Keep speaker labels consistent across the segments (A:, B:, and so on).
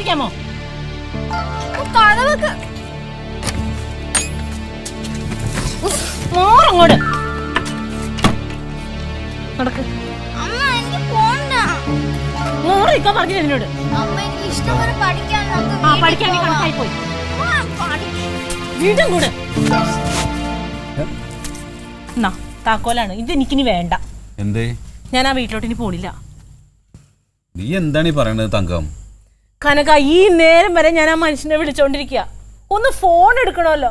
A: അടയ്ക്കാമോ? അങ്ങോട്ട് നടക്ക്. പറഞ്ഞു എന്നോട് പഠിക്കാണെങ്കിൽ കണക്കായി പോയി. വീണ്ടും കൂടെ താക്കോലാണ് ഇത്. എനിക്കിനി വേണ്ട.
B: എന്തേ?
A: ഞാൻ ആ വീട്ടിലോട്ട് ഇനി പോണില്ല.
B: നീ എന്താണ് ഈ പറയണത് തങ്കം?
A: കനക, ഈ നേരം വരെ ഞാൻ ആ മനുഷ്യനെ വിളിച്ചോണ്ടിരിക്കുക. ഒന്ന് ഫോൺ എടുക്കണമല്ലോ.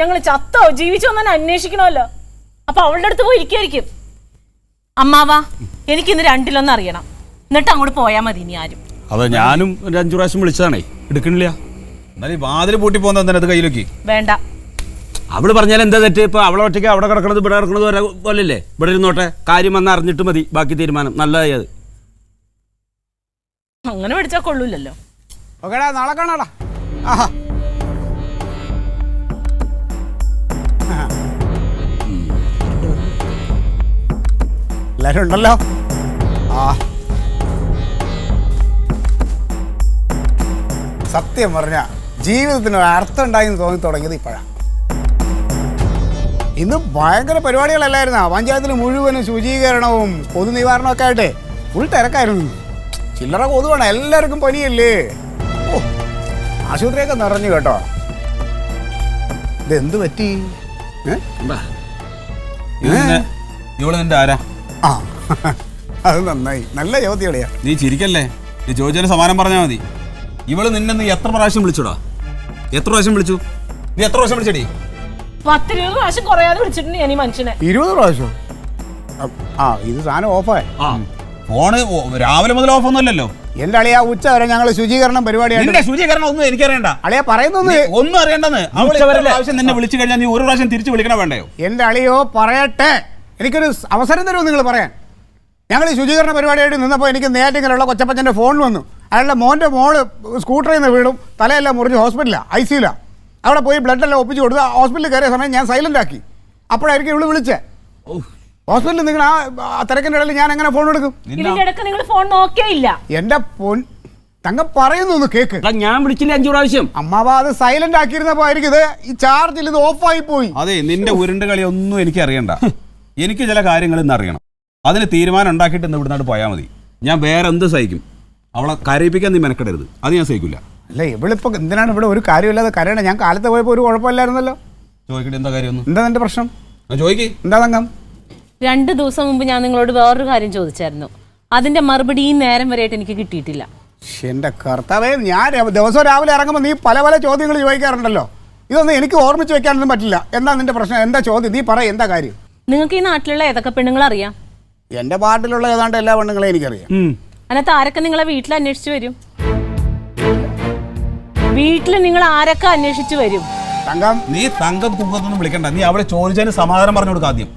A: ഞങ്ങൾ ചത്തോ ജീവിച്ചോ എന്ന് അന്വേഷിക്കണമല്ലോ. അപ്പൊ അവളുടെ അടുത്ത് പോയി ഇരിക്കുമായിരിക്കും. അമ്മാവാ, എനിക്കിന്ന് രണ്ടിലൊന്നും അറിയണം. എന്നിട്ട് അങ്ങോട്ട് പോയാൽ മതി. ഇനി ആരും
C: അതെ, ഞാനും ഒരു 5 പ്രാവശ്യം വിളിച്ചതാണേ, എടുക്കണില്ല.
B: എന്നാലും വാതിൽ പൂട്ടി പോകുന്ന അത് കയ്യിലേക്ക്
A: വേണ്ട.
C: അവള് പറഞ്ഞാൽ എന്താ തെറ്റ്? ഇപ്പൊ അവളെ ഒറ്റയ്ക്ക് അവിടെ കിടക്കണത് ഇവിടെ കിടക്കണത് പോലല്ലേ? ഇവിടെ ഇരുന്നോട്ടെ, കാര്യം വന്ന് അറിഞ്ഞിട്ട് മതി ബാക്കി തീരുമാനം. നല്ലതായി അത്.
A: അങ്ങനെ പഠിച്ചാൽ കൊള്ളൂലല്ലോ.
D: ഓക്കേടാ, നാളെ കാണാടാ. ആഹാ, എല്ലാരും ഉണ്ടല്ലോ. ആ, സത്യം പറഞ്ഞ ജീവിതത്തിന് ഒരു അർത്ഥം ഉണ്ടായിന്ന് തോന്നി തുടങ്ങിയത് ഇപ്പോഴാണ്. ഇന്ന് ഭയങ്കര പരിപാടികളല്ലായിരുന്നാ? പഞ്ചായത്തിൽ മുഴുവനും ശുചീകരണവും പൊതു നിവാരണവും ഒക്കെ ആയിട്ട് ഫുൾ തിരക്കായിരുന്നു. ചില്ലറ കൊതുവാണ്, എല്ലാവർക്കും പനിയല്ലേ. ഓ, ആശുപത്രിയൊക്കെ നിറഞ്ഞു കേട്ടോ. ഇതെന്ത് പറ്റി?
B: ഇവള് നിന്റെ ആരാ?
D: ആ, അത് നന്നായി. നല്ല ചോദ്യവിടെയാ.
B: നീ ചിരിക്കല്ലേ, നീ ചോദിച്ചതിന് സമാനം പറഞ്ഞാൽ മതി. ഇവള് നിന്നെ നീ എത്ര പ്രാവശ്യം വിളിച്ചോടാ? എത്ര പ്രാവശ്യം വിളിച്ചു? നീ എത്ര പ്രാവശ്യം വിളിച്ചടി?
A: 10-20 പ്രാവശ്യം കുറയാതെ വിളിച്ചിട്ടുണ്ട് ഞാൻ ഈ മനുഷ്യനെ.
D: 20 പ്രാവശ്യം? ആ, ഇത് സാധനം ഓഫായി.
B: ഫോണ് രാവിലെ മുതൽ ഓഫ് ഒന്നും അല്ലല്ലോ.
D: എന്റെ അളിയാ, ഉച്ച വരെ ഞങ്ങൾ ശുചീകരണം പരിപാടിയാണ്.
B: ശുചീകരണം ഒന്നും എനിക്കറിയണ്ട.
D: അളിയാ പറയുന്നത്
B: ഒന്നും അറിയണ്ടെന്ന്. പ്രാവശ്യം നിന്നെ വിളിച്ചു കഴിഞ്ഞാൽ നീ ഒരു പ്രാവശ്യം തിരിച്ചു വിളിക്കണ വേണ്ടയോ?
D: എന്റെ അളിയോ പറയട്ടെ, എനിക്കൊരു അവസരം തരുമോ നിങ്ങൾ പറയാൻ? ഞങ്ങൾ ഈ ശുചീകരണ പരിപാടിയായിട്ട് നിന്നപ്പോൾ എനിക്ക് നേരത്തിങ്ങനെയുള്ള കൊച്ചപ്പച്ചൻ്റെ ഫോൺ വന്നു. അയാളുടെ മോൻ്റെ മോള് സ്കൂട്ടറിൽ നിന്ന് വീണു, തലയെല്ലാം മുറിഞ്ഞ് ഹോസ്പിറ്റലാണ്, ICU. അവിടെ പോയി ബ്ലഡെല്ലാം ഒപ്പിച്ച് കൊടുത്ത് ഹോസ്പിറ്റലിൽ കയറിയ സമയം ഞാൻ സൈലൻ്റ് ആക്കി. അപ്പോഴായിരിക്കും ഇവള് വിളിച്ചേ. ഹോസ്പിറ്റലിൽ നിങ്ങൾ ആ തിരക്കിൻ്റെ ഇടയിൽ ഞാൻ എങ്ങനെ ഫോൺ എടുക്കും?
A: നിങ്ങൾ ഫോൺ നോക്കേയില്ല.
D: എന്റെ തങ്കം പറയുന്നു കേക്ക്.
C: ഞാൻ വിളിച്ചില്ല 5 പ്രാവശ്യം.
D: അമ്മാവ അത് സൈലന്റ് ആക്കിയിരുന്നപ്പോ ആയിരിക്കും ഇത് ഈ ചാർജിൽ ഇത് ഓഫായി പോയി.
B: അതെ, നിന്റെ ഉരുണ്ട് കളി ഒന്നും എനിക്ക് അറിയണ്ട. എനിക്ക് ചില കാര്യങ്ങൾ ഇന്ന് അറിയണം. അതിന് തീരുമാനം ഉണ്ടാക്കിയിട്ട് ഇന്ന് ഇവിടുന്ന് പോയാൽ മതി. ഞാൻ വേറെ എന്ത് സഹിക്കും. അവളെ കരയിപ്പിക്കാൻ നീ മെനക്കെടരുത്. അത് ഞാൻ സഹിക്കില്ല.
D: അല്ല, ഇവളിപ്പോ എന്തിനാണ് ഇവിടെ ഒരു കാര്യമില്ലാതെ കരയണേ? ഞാൻ കാലത്ത് പോയപ്പോൾ ഒരു കുഴപ്പമില്ലായിരുന്നല്ലോ.
B: ചോദിക്കട്ടെ, എന്താ കാര്യം?
D: എന്താ നിന്റെ പ്രശ്നം?
B: ചോദിക്കേ.
D: എന്താ തങ്കം?
A: 2 ദിവസം മുമ്പ് ഞാൻ നിങ്ങളോട് വേറൊരു കാര്യം ചോദിച്ചായിരുന്നു. അതിന്റെ മറുപടി ഈ നേരം വരെയായിട്ട് എനിക്ക് കിട്ടിയിട്ടില്ല.
D: എന്റെ കർത്താവേ, ഞാൻ ദിവസവും രാവിലെ ഇറങ്ങുമ്പോൾ നീ പല പല ചോദ്യങ്ങൾ ചോദിക്കാറുണ്ടല്ലോ. ഇതൊന്നും എനിക്ക് ഓർമ്മിച്ച് വെക്കാനൊന്നും പറ്റില്ല. എന്താ നിന്റെ പ്രശ്നം? എന്താ ചോദ്യം? നീ പറ, എന്താ കാര്യം?
A: നിങ്ങൾക്ക് ഈ നാട്ടിലുള്ള ഏതൊക്കെ പെണ്ണുങ്ങൾ അറിയാം?
D: എന്റെ പാട്ടിലുള്ള ഏതാണ്ട് എല്ലാ പെണ്ണുങ്ങളെയും എനിക്കറിയാം.
A: അതിനകത്ത് ആരൊക്കെ നിങ്ങളെ വീട്ടിൽ അന്വേഷിച്ചു വരും? വീട്ടിൽ നിങ്ങൾ ആരൊക്കെ അന്വേഷിച്ചു വരും?
D: തങ്കം,
B: നീ തങ്കം കുങ്കത്തൊന്നും വിളിക്കണ്ട. നീ അവളെ ചോദിച്ചതിന് സമാധാനം പറഞ്ഞു കൊടുക്കുക ആദ്യം.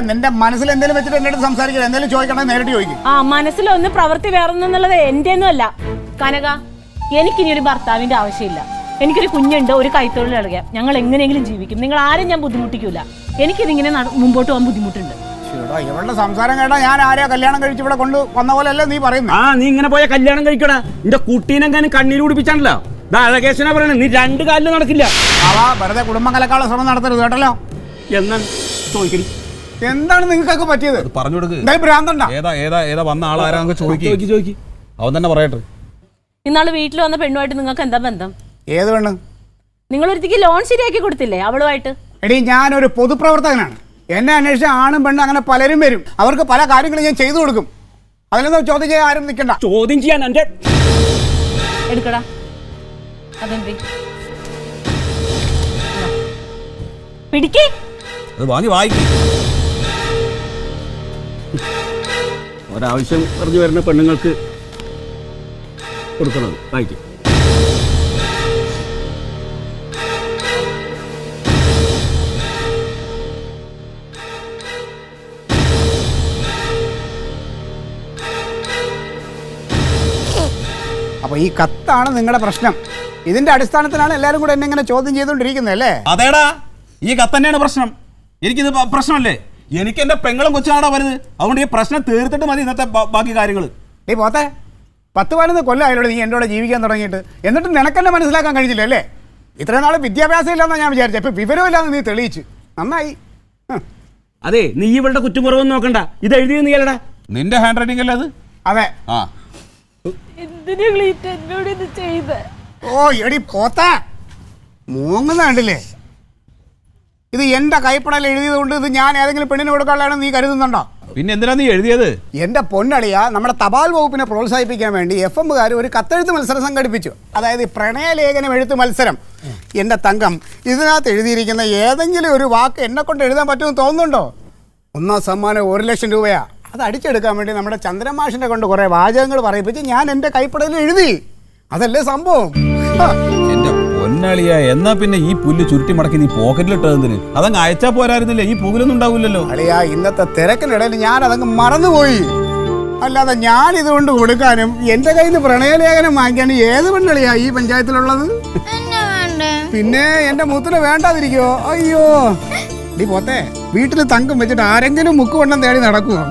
D: നിന്റെ മനസ്സിൽ എന്തെങ്കിലും വെച്ചിട്ട് എന്റെ അടുത്ത് സംസാരിക്കണം. എന്തെങ്കിലും ചോദിക്കണേ നേരിട്ട് ചോദിക്കും.
A: ആ, മനസ്സിലൊന്ന് പ്രവൃത്തി വേറൊന്നുള്ളത് എന്റെ ഒന്നും അല്ല. കനക, എനിക്കിനി ഒരു ഭർത്താവിന്റെ ആവശ്യമില്ല. എനിക്കൊരു കുഞ്ഞുണ്ട്, ഒരു കൈത്തൊഴിൽ അറിയാം. ഞങ്ങൾ എങ്ങനെയെങ്കിലും ജീവിക്കും. നിങ്ങൾ ആരും ഞാൻ ബുദ്ധിമുട്ടിക്കൂല. എനിക്കിതിങ്ങനെ മുമ്പോട്ട് പോകാൻ ബുദ്ധിമുട്ടുണ്ട്.
D: ഇവളുടെ സംസാരം കേട്ടാ ഞാൻ ആരെയോ കല്യാണം കഴിച്ച് ഇവിടെ കൊണ്ട് വന്ന പോലെ അല്ലേ നീ പറയുന്നത്?
C: ആ, നീ ഇങ്ങനെ പോയ കല്യാണം കഴിക്കടാ. നിന്റെ കുട്ടീനെങ്ങാനും കണ്ണീര് കുടിപ്പിച്ചാണല്ലോ. അഴകേശനാ പറയണേ, നീ 2 കാലിൽ നടക്കില്ല.
D: അവ വെറുതെ കുടുംബം കലക്കാനുള്ള ശ്രമം നടത്തരുത് കേട്ടല്ലോ.
C: എന്നാണ് ചോദിക്കടി?
D: എന്താണ് നിങ്ങൾക്കൊക്കെ പറ്റിയത്?
B: പറഞ്ഞു കൊടുക്ക്.
D: ഭ്രാന്തണ്ട.
B: ഏതാ വന്ന ആളാരാന്നൊക്കെ ചോദിക്കും. അവൻ തന്നെ പറയട്ടെ.
A: ഇന്നാള് വീട്ടിൽ വന്ന പെണ്ണുമായിട്ട് നിങ്ങൾക്ക് എന്താ ബന്ധം?
D: ഏത് പെണ്ണ്?
A: നിങ്ങൾ ഒരുത്തിക്ക് ലോൺ ശരിയാക്കി കൊടുത്തില്ലേ അവളുമായിട്ട്?
D: എടീ, ഞാനൊരു പൊതുപ്രവർത്തകനാണ്. എന്നെ അന്വേഷിച്ച ആണും പെണ്ണും അങ്ങനെ പലരും വരും. അവർക്ക് പല കാര്യങ്ങളും ഞാൻ ചെയ്തു കൊടുക്കും. അതിലൊന്നും ചോദ്യം ചെയ്യാൻ ആരും നിൽക്കണ്ട.
C: ചോദ്യം ചെയ്യാൻ എന്റെ
A: എടുക്കടാ. അതെന്തി പിടിക്കേ.
B: അത് വാങ്ങി വായിക്കും.
C: ഒരാവശ്യം പറഞ്ഞു വരുന്ന പെണ്ണുങ്ങൾക്ക് കൊടുക്കുന്നത് വായിക്കും.
D: അപ്പൊ ഈ കത്താണ് നിങ്ങളുടെ പ്രശ്നം. ഇതിന്റെ അടിസ്ഥാനത്തിലാണ് എല്ലാരും കൂടെ എന്നെ ഇങ്ങനെ ചോദ്യം ചെയ്തുകൊണ്ടിരിക്കുന്നത് അല്ലേ?
B: അതേടാ, ഈ കത്ത് തന്നെയാണ് പ്രശ്നം. എനിക്കിത് പ്രശ്നമല്ലേ? എനിക്ക് എന്റെ പെങ്ങളും കൊച്ചാണോ വരുന്നത്. അതുകൊണ്ട് ഈ പ്രശ്നം തീർത്തിട്ട് മതി ഇന്നത്തെ ബാക്കി കാര്യങ്ങൾ.
D: നീ പോത്തെ, 10-15 കൊല്ലമായാലും നീ എൻ്റെ കൂടെ ജീവിക്കാൻ തുടങ്ങിയിട്ട്, എന്നിട്ട് നിനക്കെന്നെ മനസ്സിലാക്കാൻ കഴിഞ്ഞില്ല അല്ലേ? ഇത്രയും നാൾ വിദ്യാഭ്യാസം ഇല്ലാന്നാണ് ഞാൻ വിചാരിച്ചത്. ഇപ്പം വിവരമില്ലാന്ന് നീ തെളിയിച്ച് നന്നായി.
C: അതെ, നീ ഇവളുടെ കുറ്റം കുറവൊന്നും നോക്കണ്ട. ഇത് എഴുതിയത് നീ അല്ലടാ.
B: നിന്റെ ഹാൻഡ് റൈറ്റിംഗ് അല്ലേ അത്?
D: അതെ.
B: ആ
A: എന്തിനാ എന്നോട് ഇത് ചെയ്ത്?
D: ഓ എടി പോത്താ, മൂങ്ങുന്ന കണ്ടില്ലേ? ഇത് എൻ്റെ കൈപ്പടയിൽ എഴുതിയത് കൊണ്ട് ഇത് ഞാൻ ഏതെങ്കിലും പെണ്ണിന് കൊടുക്കാനുള്ളതാണെന്ന് നീ കരുതുന്നുണ്ടോ?
B: പിന്നെ എന്തിനാ നീ എഴുതിയത്?
D: എൻ്റെ പൊന്നളിയ, നമ്മുടെ തപാൽ വകുപ്പിനെ പ്രോത്സാഹിപ്പിക്കാൻ വേണ്ടി FM-കാർ ഒരു കത്തെഴുത്ത് മത്സരം സംഘടിപ്പിച്ചു. അതായത് പ്രണയലേഖനം എഴുത്ത് മത്സരം. എൻ്റെ തങ്കം, ഇതിനകത്ത് എഴുതിയിരിക്കുന്ന ഏതെങ്കിലും ഒരു വാക്ക് എന്നെ കൊണ്ട് എഴുതാൻ പറ്റുമെന്ന് തോന്നുന്നുണ്ടോ? 1ാം സമ്മാനം 1 ലക്ഷം രൂപയാ. അത് അടിച്ചെടുക്കാൻ വേണ്ടി നമ്മുടെ ചന്ദ്രമാഷിനെ കൊണ്ട് കുറേ വാചകങ്ങൾ പറയിപ്പിച്ച് ഞാൻ എൻ്റെ കൈപ്പടയിൽ എഴുതി. അതല്ലേ സംഭവം.
B: എന്റെ പൊന്നളിയ, എന്നാ പിന്നെ ഈ പുല്ല് ചുരുട്ടി മടക്കി നീ പോക്കറ്റിലിട്ടതിന് അതങ്ങ് അയച്ചാ പോരായിരുന്നില്ലേ? ഈ പുകലൊന്നും ഉണ്ടാവില്ലല്ലോ.
D: അളിയാ, ഇന്നത്തെ തിരക്കിനിടയിൽ ഞാൻ അതങ്ങ് മറന്നുപോയി. അല്ലാതെ ഞാൻ ഇതുകൊണ്ട് കൊടുക്കാനും എൻ്റെ കയ്യിൽ നിന്ന് പ്രണയലേഖനം വാങ്ങിക്കാനും ഏത് പെണ്ണളിയാ ഈ പഞ്ചായത്തിലുള്ളത്? പിന്നെ എൻ്റെ മുത്തിന് വേണ്ടാതിരിക്കോ? അയ്യോ നീ പോത്തെ, വീട്ടിൽ തങ്കം വെച്ചിട്ട് ആരെങ്കിലും മുക്കുവണ്ണം തേടി നടക്കുമോ?